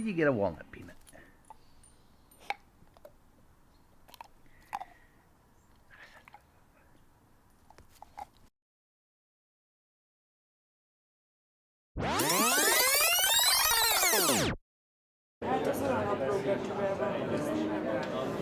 you get a walnut peanut? Hát az olyan apróbetűvel van, ezt nem látom.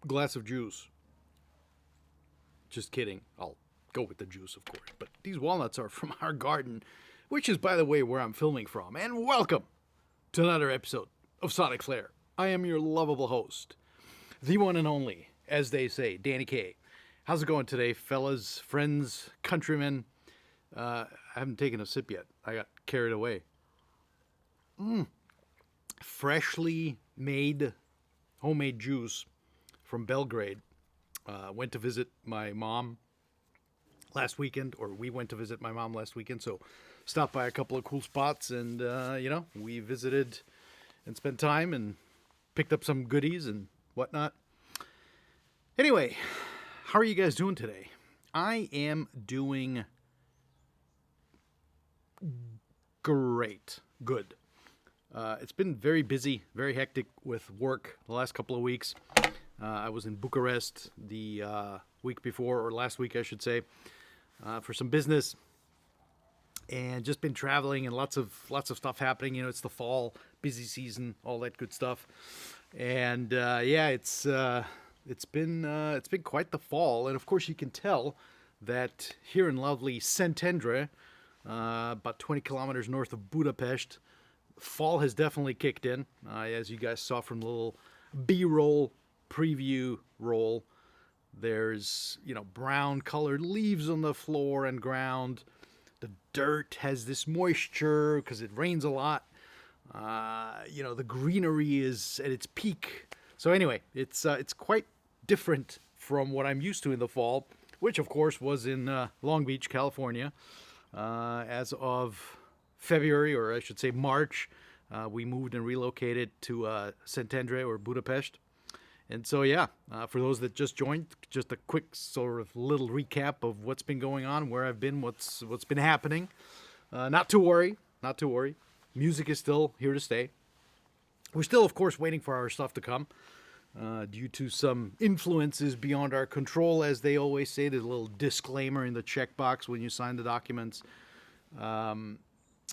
Glass of juice. Just kidding. I'll go with the juice, of course. But these walnuts are from our garden, which is, by the way, where I'm filming from. And welcome to another episode of SonicFlare. I am your lovable host, the one and only, as they say, Danny K. How's it going today, fellas, friends, countrymen? I haven't taken a sip yet. I got carried away. Freshly made homemade juice from Belgrade. Went to visit my mom last weekend, or we went to visit my mom last weekend, so stopped by a couple of cool spots, and, we visited and spent time and picked up some goodies and whatnot. Anyway, how are you guys doing today? I am doing great. Good. It's been very busy, very hectic with work the last couple of weeks. I was in Bucharest the week before, or last week, I should say, for some business, and just been traveling and lots of stuff happening. You know, it's the fall, busy season, all that good stuff, and it's been quite the fall. And of course, you can tell that here in lovely Szentendre, about 20 kilometers north of Budapest, fall has definitely kicked in, as you guys saw from the little B-roll preview roll. There's, brown colored leaves on the floor and ground. The dirt has this moisture because it rains a lot. The greenery is at its peak. So anyway, it's quite different from what I'm used to in the fall, which of course was in Long Beach, California. As of February, or I should say March, we moved and relocated to Szentendre, or Budapest. And so, for those that just joined, just a quick sort of little recap of what's been going on, where I've been, what's been happening. Not to worry. Music is still here to stay. We're still, of course, waiting for our stuff to come due to some influences beyond our control, as they always say. There's a little disclaimer in the checkbox when you sign the documents.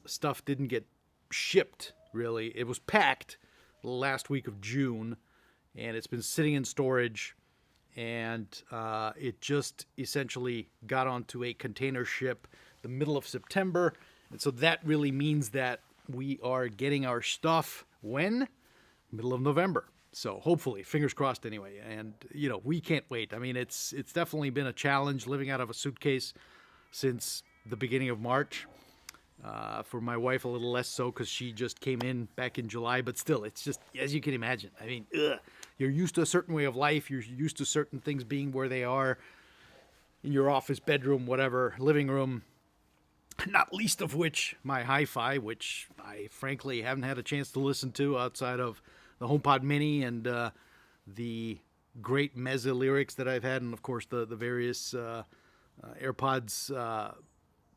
Stuff didn't get shipped, really. It was packed the last week of June, and it's been sitting in storage, and it just essentially got onto a container ship the middle of September. And so that really means that we are getting our stuff when? Middle of November. So hopefully, fingers crossed anyway. And, you know, we can't wait. I mean, it's definitely been a challenge living out of a suitcase since the beginning of March. For my wife, a little less so because she just came in back in July. But still, it's just, as you can imagine, I mean, you're used to a certain way of life. You're used to certain things being where they are in your office, bedroom, whatever, living room. Not least of which my hi-fi, which I frankly haven't had a chance to listen to outside of the HomePod Mini and the great Mezza lyrics that I've had, and of course the various AirPods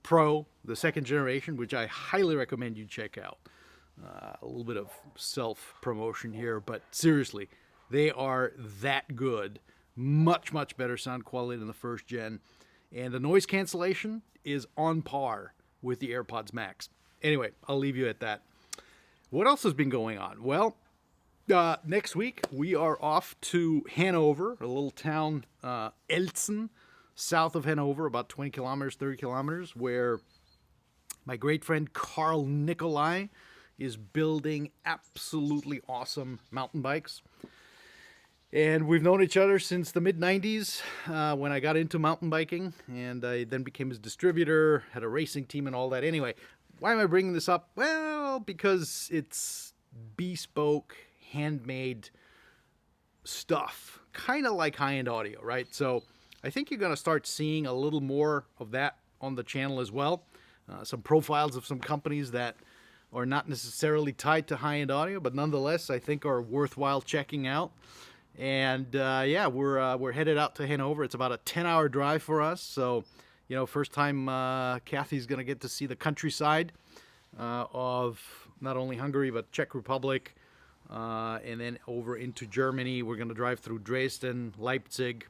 Pro, the second generation, which I highly recommend you check out. A little bit of self-promotion here, but seriously, they are that good. Much, much better sound quality than the first gen. And the noise cancellation is on par with the AirPods Max. Anyway, I'll leave you at that. What else has been going on? Well, next week we are off to Hanover, a little town, Elzen, south of Hanover, about 20 kilometers, 30 kilometers, where my great friend Carl Nicolai is building absolutely awesome mountain bikes. And we've known each other since the mid-90s when I got into mountain biking, and I then became his distributor, had a racing team and all that. Anyway, why am I bringing this up? Well, because it's bespoke, handmade stuff, kind of like high-end audio, right? So I think you're going to start seeing a little more of that on the channel as well. Some profiles of some companies that are not necessarily tied to high-end audio, but nonetheless I think are worthwhile checking out. And yeah, we're headed out to Hanover. It's about a 10-hour drive for us. So, you know, first time Kathy's going to get to see the countryside of not only Hungary, but Czech Republic. And then over into Germany. We're going to drive through Dresden, Leipzig.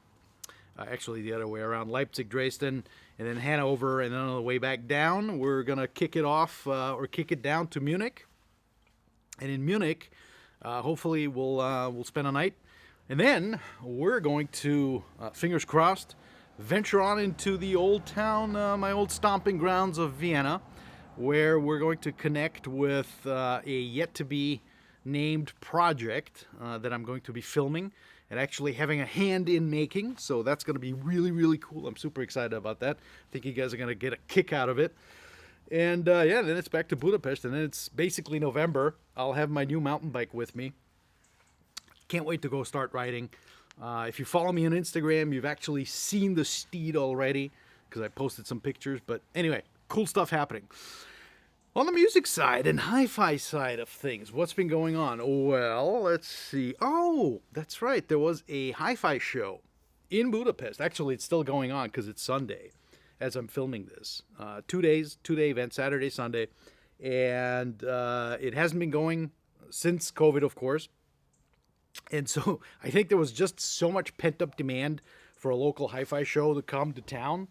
Actually, the other way around. Leipzig, Dresden, and then Hanover. And then on the way back down, we're going to kick it off or kick it down to Munich. And in Munich, hopefully we'll spend a night. And then we're going to, fingers crossed, venture on into the old town, my old stomping grounds of Vienna, where we're going to connect with a yet-to-be-named project that I'm going to be filming and actually having a hand in making. So that's going to be really, really cool. I'm super excited about that. I think you guys are going to get a kick out of it. And yeah, then it's back to Budapest, and then it's basically November. I'll have my new mountain bike with me. Can't wait to go start riding. If you follow me on Instagram, you've actually seen the steed already because I posted some pictures. But anyway, cool stuff happening. On the music side and hi-fi side of things, what's been going on? Well, let's see. Oh, that's right. There was a hi-fi show in Budapest. Actually, it's still going on because it's Sunday as I'm filming this. 2 two-day event, Saturday, Sunday. And it hasn't been going since COVID, of course. And so I think there was just so much pent-up demand for a local hi-fi show to come to town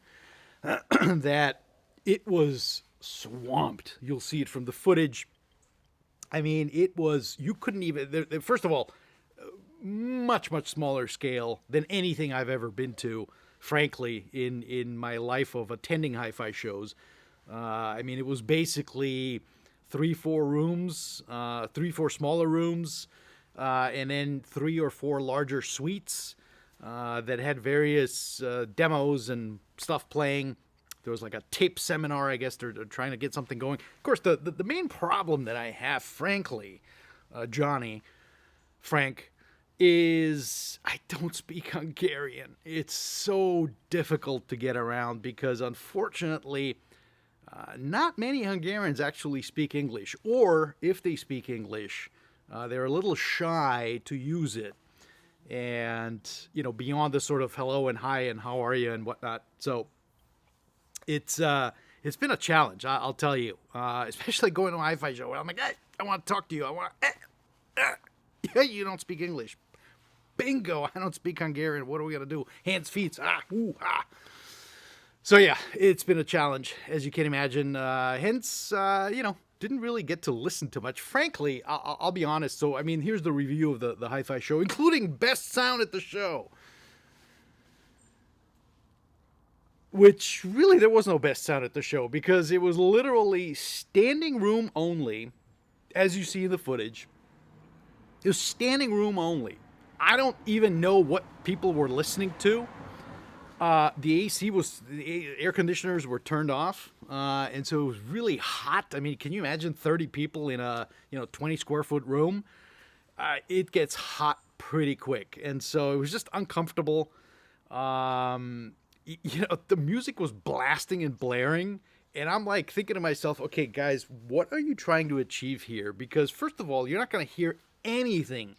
that it was swamped. You'll see it from the footage. I mean, it was, you couldn't even, first of all, much, much smaller scale than anything I've ever been to, frankly, in my life of attending hi-fi shows. I mean, it was basically 3-4 rooms, 3-4 smaller rooms, and then 3 or 4 larger suites that had various demos and stuff playing. There was like a tape seminar, I guess. They're trying to get something going. Of course, the main problem that I have, frankly, Frank, is I don't speak Hungarian. It's so difficult to get around because, unfortunately, not many Hungarians actually speak English. Or, if they speak English, they're a little shy to use it. And, you know, beyond the sort of hello and hi and how are you and whatnot. So it's been a challenge, I'll tell you, especially going to a hi-fi show where I'm like, hey, I want to talk to you. Yeah, you don't speak English. Bingo, I don't speak Hungarian. What are we going to do? Hands, feet, ah. So yeah, it's been a challenge, as you can imagine. Hence, didn't really get to listen to much. Frankly, I'll be honest. So, I mean, here's the review of the Hi-Fi Show, including best sound at the show. Which, really, there was no best sound at the show, because it was literally standing room only, as you see in the footage. It was standing room only. I don't even know what people were listening to. The air conditioners were turned off, and so it was really hot. I mean, can you imagine 30 people in a 20 square foot room? It gets hot pretty quick, and so it was just uncomfortable. The music was blasting and blaring, and I'm like thinking to myself, okay, guys, what are you trying to achieve here? Because first of all, you're not going to hear anything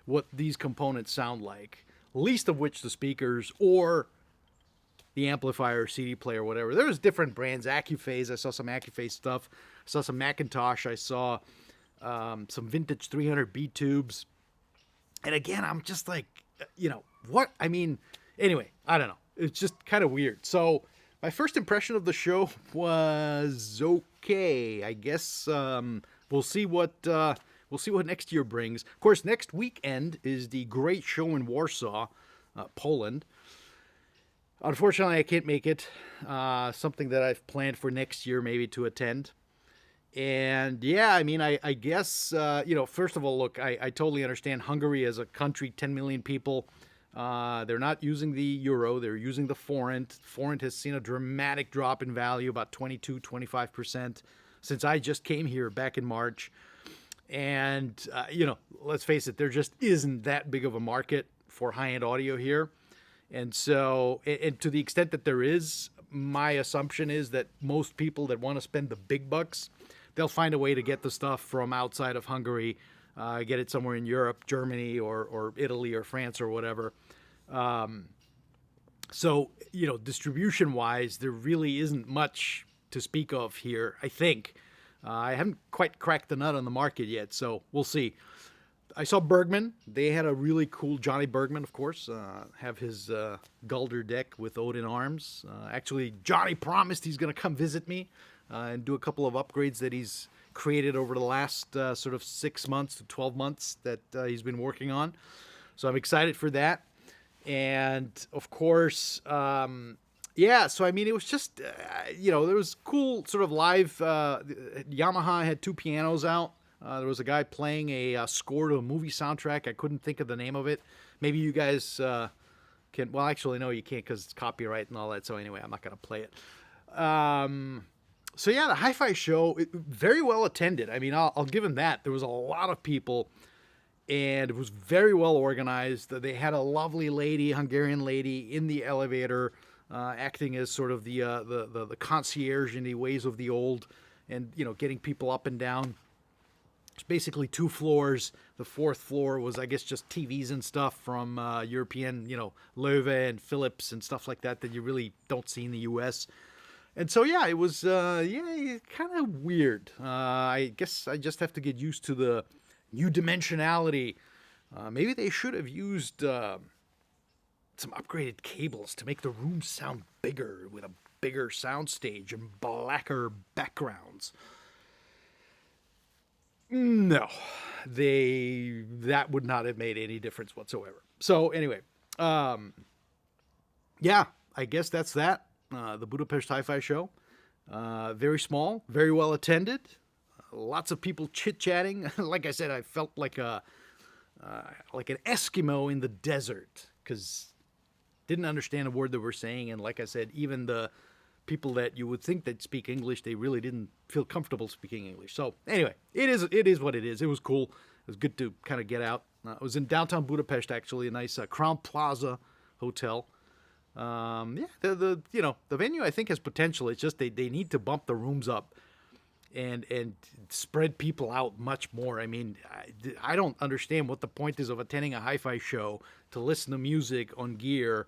what these components sound like, least of which the speakers or the amplifier, CD player, whatever. There's different brands, Accuphase. I saw some Accuphase stuff. I saw some Macintosh. I saw some vintage 300B tubes. And again, I'm just like, what? I mean, anyway, I don't know. It's just kind of weird. So my first impression of the show was okay. I guess we'll see what next year brings. Of course, next weekend is the great show in Warsaw, Poland. Unfortunately, I can't make it. Something that I've planned for next year, maybe to attend. And yeah, I mean, I guess, first of all, look, I totally understand Hungary as a country, 10 million people. They're not using the euro. They're using the forint. Forint has seen a dramatic drop in value, about 22-25%, since I just came here back in March. And, let's face it, there just isn't that big of a market for high-end audio here. And so, and to the extent that there is, my assumption is that most people that want to spend the big bucks, they'll find a way to get the stuff from outside of Hungary, get it somewhere in Europe, Germany, or Italy, or France, or whatever. So, distribution-wise, there really isn't much to speak of here, I think. I haven't quite cracked the nut on the market yet, so we'll see. I saw Bergman. They had a really cool Johnny Bergman, of course, have his Gulder deck with Odin arms. Actually, Johnny promised he's going to come visit me and do a couple of upgrades that he's created over the last sort of 6 months to 12 months that he's been working on. So I'm excited for that. And, of course, so, I mean, it was just, there was cool sort of live. Yamaha had 2 pianos out. There was a guy playing a score to a movie soundtrack. I couldn't think of the name of it. Maybe you guys can. Well, actually, no, you can't because it's copyright and all that. So anyway, I'm not going to play it. So yeah, the Hi-Fi Show, very well attended. I mean, I'll give him that. There was a lot of people, and it was very well organized. They had a lovely lady, Hungarian lady, in the elevator, acting as sort of the concierge in the ways of the old, and getting people up and down. It's basically 2 floors. The 4th floor was, I guess, just TVs and stuff from European, Loewe and Philips and stuff like that you really don't see in the U.S. And so, yeah, it was, kind of weird. I guess I just have to get used to the new dimensionality. Maybe they should have used some upgraded cables to make the room sound bigger with a bigger soundstage and blacker backgrounds. No, that would not have made any difference whatsoever. So anyway, I guess that's that. The Budapest Hi-Fi Show, very small, very well attended, lots of people chit-chatting. Like I said, I felt like an Eskimo in the desert, because didn't understand a word they were saying, and like I said, even the people that you would think that speak English, they really didn't feel comfortable speaking English. So anyway, it is what it is. It was cool. It was good to kind of get out. I was in downtown Budapest, actually, a nice Crown Plaza hotel. The venue I think has potential. It's just they need to bump the rooms up and spread people out much more. I mean, I don't understand what the point is of attending a hi-fi show to listen to music on gear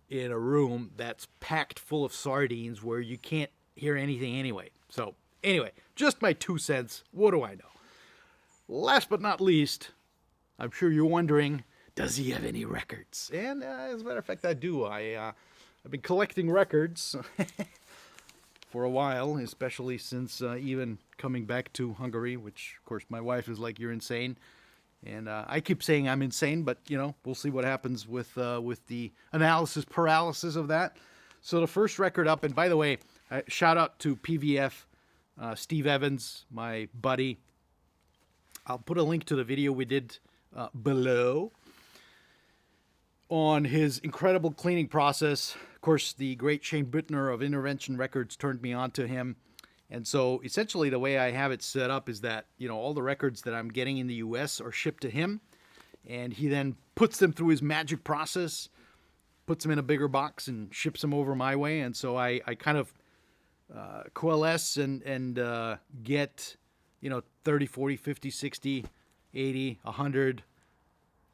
in a room that's packed full of sardines where you can't hear anything anyway. So anyway, just my 2 cents. What do I know? Last but not least, I'm sure you're wondering, does he have any records? And as a matter of fact, I do. I've been collecting records for a while, especially since even coming back to Hungary, which, of course, my wife is like, you're insane. And I keep saying I'm insane, but, you know, we'll see what happens with the analysis paralysis of that. So the first record up, and by the way, shout out to PVF, Steve Evans, my buddy. I'll put a link to the video we did below on his incredible cleaning process. Of course, the great Shane Bittner of Intervention Records turned me on to him. And so essentially the way I have it set up is that, you know, all the records that I'm getting in the US are shipped to him, and he then puts them through his magic process, puts them in a bigger box and ships them over my way. And so I kind of coalesce and get, you know, 30, 40, 50, 60, 80, 100,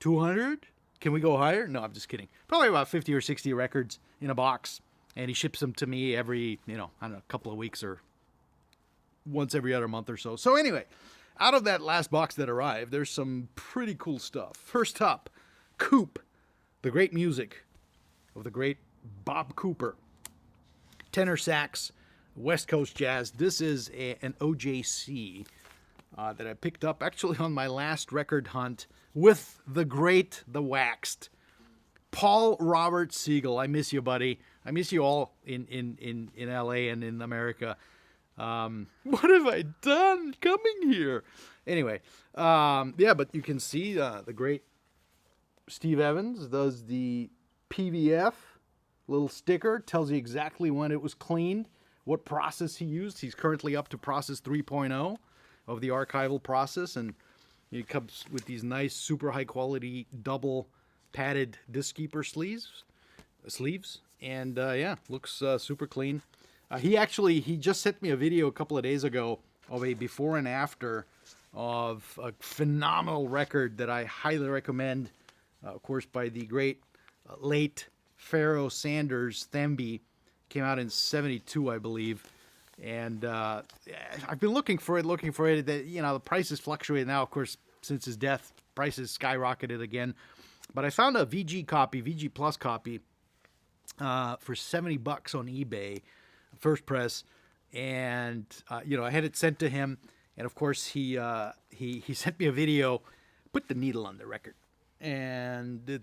200. Can we go higher? No, I'm just kidding. Probably about 50 or 60 records in a box. And he ships them to me every, you know, I don't know, a couple of weeks or once every other month or so. So anyway, out of that last box that arrived, there's some pretty cool stuff. First up, Coop, the great music of the great Bob Cooper. Tenor sax, West Coast jazz. This is an OJC that I picked up actually on my last record hunt with the great, the waxed Paul Robert Siegel. I miss you, buddy. I miss you all in LA and in America. What have I done coming here? Anyway, yeah, but you can see the great Steve Evans does the PVF little sticker, tells you exactly when it was cleaned, what process he used. He's currently up to process 3.0 of the archival process, and it comes with these nice, super high quality double padded disc keeper sleeves, and yeah, looks super clean. He just sent me a video a couple of days ago of a before and after of a phenomenal record that I highly recommend, of course, by the great late Pharoah Sanders Themby. Came out in '72, I believe. And I've been looking for it. That, you know, the prices fluctuate now, of course, since his death. Prices skyrocketed again. But I found a VG Plus copy for $70 on eBay. First press, and you know, I had it sent to him, and of course he sent me a video, put the needle on the record, and the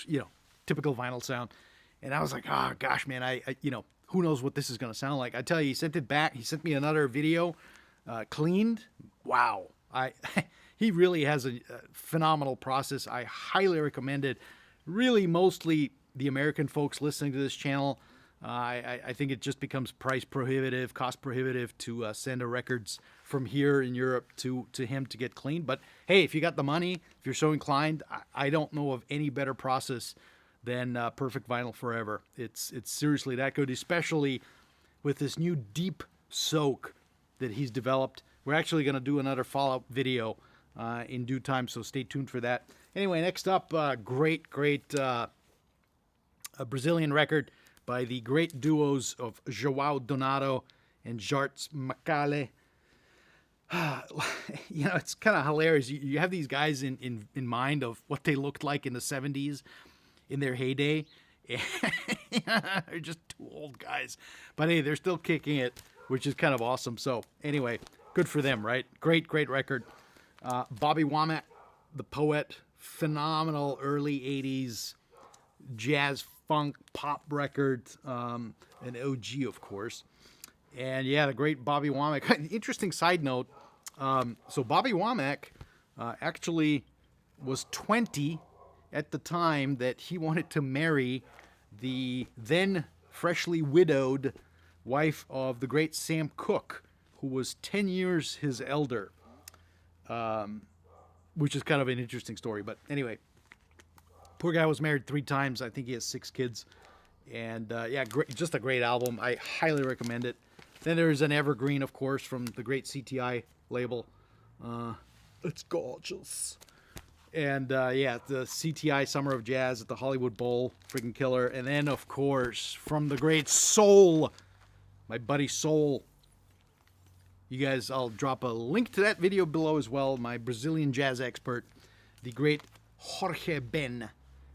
you know, typical vinyl sound, and I was like, oh gosh, man, I you know, who knows what this is gonna sound like. I tell you, he sent it back. He sent me another video, cleaned. Wow, he really has a phenomenal process. I highly recommend it. Really, mostly the American folks listening to this channel. I think it just becomes cost prohibitive to send a records from here in Europe to him to get cleaned. But hey, if you got the money, if you're so inclined, I don't know of any better process than Perfect Vinyl Forever. It's seriously that good, especially with this new deep soak that he's developed. We're actually going to do another follow-up video in due time, so stay tuned for that. Anyway, next up, great a Brazilian record by the great duos of João Donato and Jarts Macale. You know, it's kind of hilarious. You have these guys in mind of what they looked like in the 70s in their heyday. They're just two old guys. But hey, they're still kicking it, which is kind of awesome. So anyway, good for them, right? Great record. Bobby Womack, the poet, phenomenal early 80s jazz funk pop record, an OG, of course. And yeah, the great Bobby Womack. Interesting side note. So Bobby Womack actually was 20 at the time that he wanted to marry the then freshly widowed wife of the great Sam Cooke, who was 10 years his elder, which is kind of an interesting story. But anyway, poor guy was married 3 times. I think he has 6 kids. And yeah, just a great album. I highly recommend it. Then there's an evergreen, of course, from the great CTI label. It's gorgeous. And yeah, the CTI Summer of Jazz at the Hollywood Bowl, freaking killer. And then, of course, from the great Soul, my buddy Soul, You guys, I'll drop a link to that video below as well. My Brazilian jazz expert, the great Jorge Ben.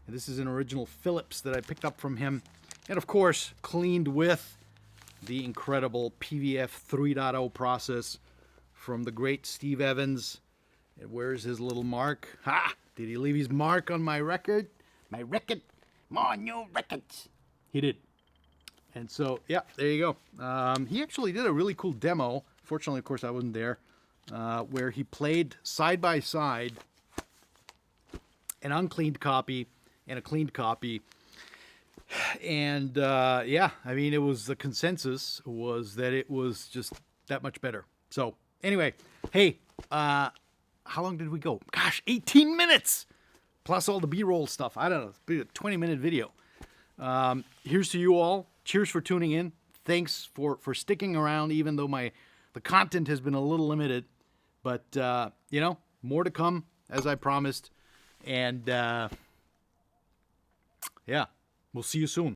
And this is an original Philips that I picked up from him. And of course, cleaned with the incredible PVF 3.0 process from the great Steve Evans. And where's his little mark? Ha! Did he leave his mark on my record? My record? My new records. He did. And so, yeah, there you go. He actually did a really cool demo. Fortunately, of course, I wasn't there. Where he played side by side an uncleaned copy and a cleaned copy. And, yeah, I mean, it was the consensus was that it was just that much better. So, anyway, hey, how long did we go? Gosh, 18 minutes! Plus all the B-roll stuff. I don't know. It's a 20-minute video. Here's to you all. Cheers for tuning in. Thanks for sticking around, even though the content has been a little limited. But, you know, more to come, as I promised. And, yeah, we'll see you soon.